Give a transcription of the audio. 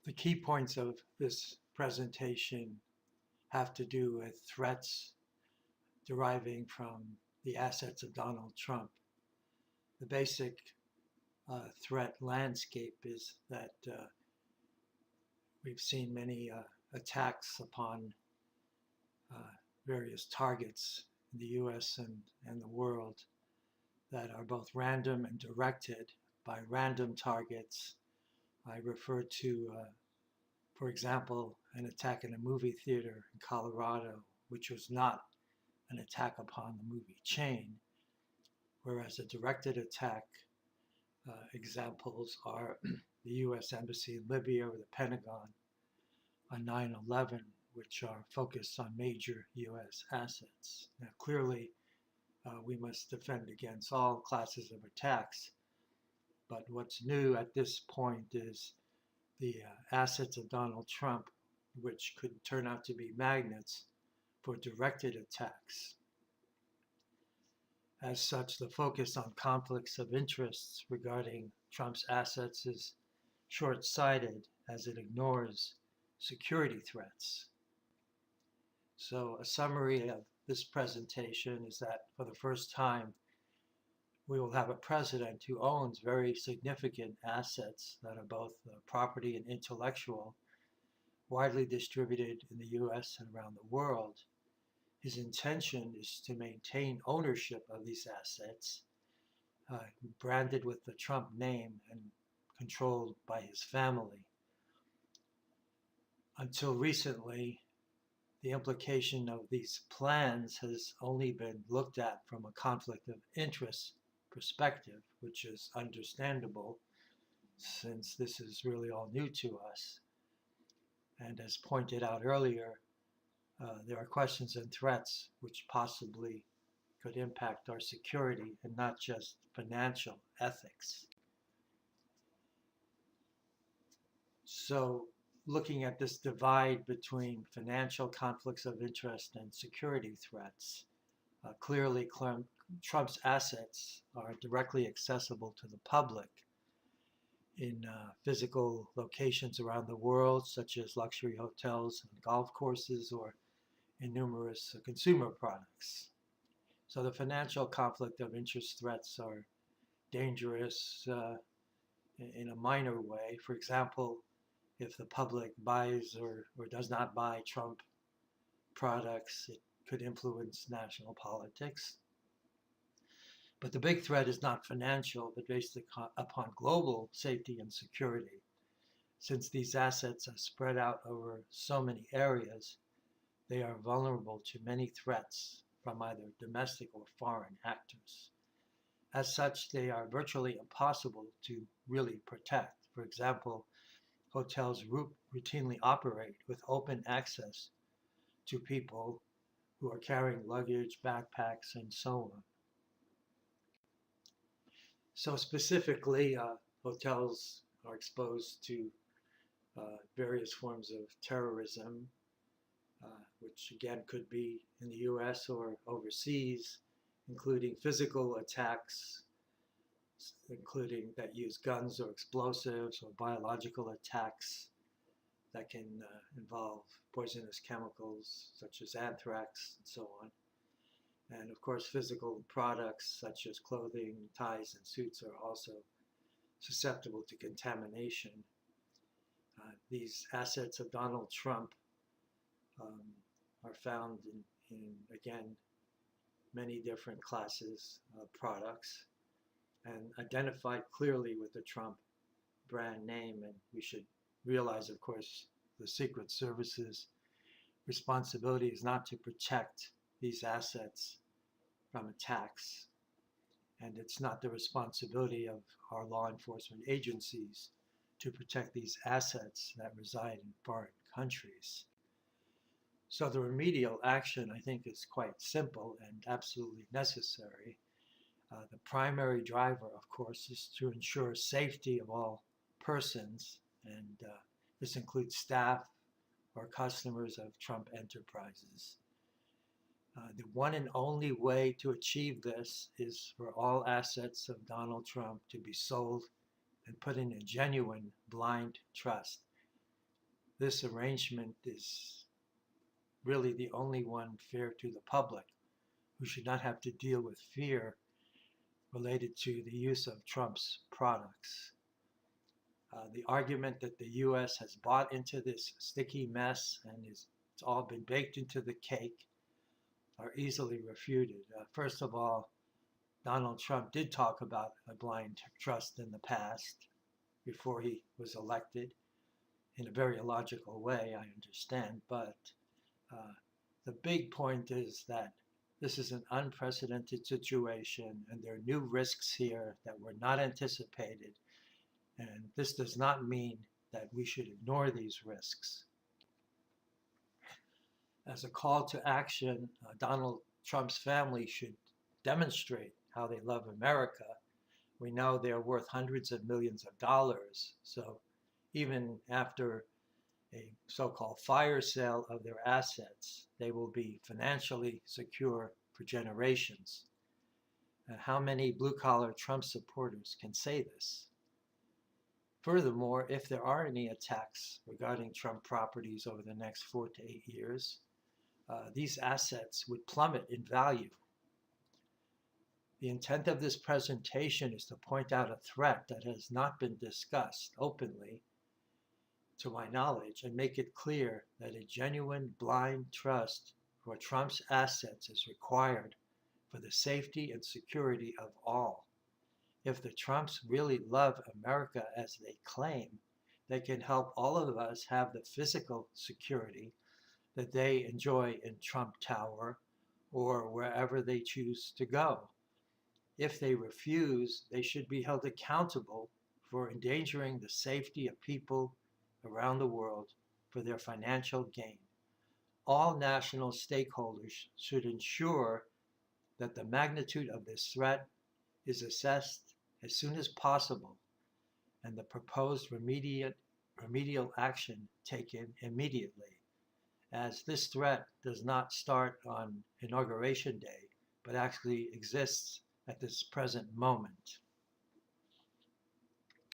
The key points of this presentation have to do with threats deriving from the assets of Donald Trump. The basic threat landscape is that we've seen many attacks upon uh, various targets in the US and the world that are both random and directed. By random targets, I refer to, for example, an attack in a movie theater in Colorado, which was not an attack upon the movie chain, whereas a directed attack examples are the US Embassy in Libya or the Pentagon on 9/11, which are focused on major US assets. Now, clearly, we must defend against all classes of attacks, but what's new at this point is the assets of Donald Trump, which could turn out to be magnets for directed attacks. As such, the focus on conflicts of interests regarding Trump's assets is short-sighted as it ignores security threats. So a summary of this presentation is that for the first time, we will have a president who owns very significant assets that are both property and intellectual, widely distributed in the US and around the world. His intention is to maintain ownership of these assets, branded with the Trump name and controlled by his family. Until recently, the implication of these plans has only been looked at from a conflict of interest perspective, which is understandable since this is really all new to us. And as pointed out earlier, there are questions and threats which possibly could impact our security and not just financial ethics. So looking at this divide between financial conflicts of interest and security threats, clearly Trump's assets are directly accessible to the public in physical locations around the world, such as luxury hotels and golf courses, or in numerous consumer products. So the financial conflict of interest threats are dangerous in a minor way. For example, if the public buys or does not buy Trump products, it could influence national politics. But the big threat is not financial, but based upon global safety and security. Since these assets are spread out over so many areas, they are vulnerable to many threats from either domestic or foreign actors. As such, they are virtually impossible to really protect. For example, hotels routinely operate with open access to people who are carrying luggage, backpacks, and so on. So specifically, hotels are exposed to various forms of terrorism, which again could be in the US or overseas, including physical attacks, including that use guns or explosives, or biological attacks that can involve poisonous chemicals such as anthrax and so on. And of course, physical products such as clothing, ties, and suits are also susceptible to contamination. These assets of Donald Trump are found in, again, many different classes of products and identified clearly with the Trump brand name. And we should realize, of course, the Secret Service's responsibility is not to protect these assets from attacks. And it's not the responsibility of our law enforcement agencies to protect these assets that reside in foreign countries. So the remedial action, I think, is quite simple and absolutely necessary. The primary driver, of course, is to ensure safety of all persons, and this includes staff or customers of Trump enterprises. The one and only way to achieve this is for all assets of Donald Trump to be sold and put in a genuine blind trust this arrangement is really the only one fair to the public, who should not have to deal with fear related to the use of Trump's products. The argument that the U.S. has bought into this sticky mess and it's all been baked into the cake are easily refuted. First of all, Donald Trump did talk about a blind trust in the past before he was elected in a very illogical way, I understand. But the big point is that this is an unprecedented situation and there are new risks here that were not anticipated. And this does not mean that we should ignore these risks. As a call to action, Donald Trump's family should demonstrate how they love America. We know they're worth hundreds of millions of dollars. So even after a so-called fire sale of their assets, they will be financially secure for generations. How many blue-collar Trump supporters can say this? Furthermore, if there are any attacks regarding Trump properties over the next 4 to 8 years, these assets would plummet in value. The intent of this presentation is to point out a threat that has not been discussed openly, to my knowledge, and make it clear that a genuine blind trust for Trump's assets is required for the safety and security of all. If the Trumps really love America as they claim, they can help all of us have the physical security that they enjoy in Trump Tower or wherever they choose to go. If they refuse, they should be held accountable for endangering the safety of people around the world for their financial gain. All national stakeholders should ensure that the magnitude of this threat is assessed as soon as possible and the proposed remedial action taken immediately, as this threat does not start on Inauguration Day, but actually exists at this present moment.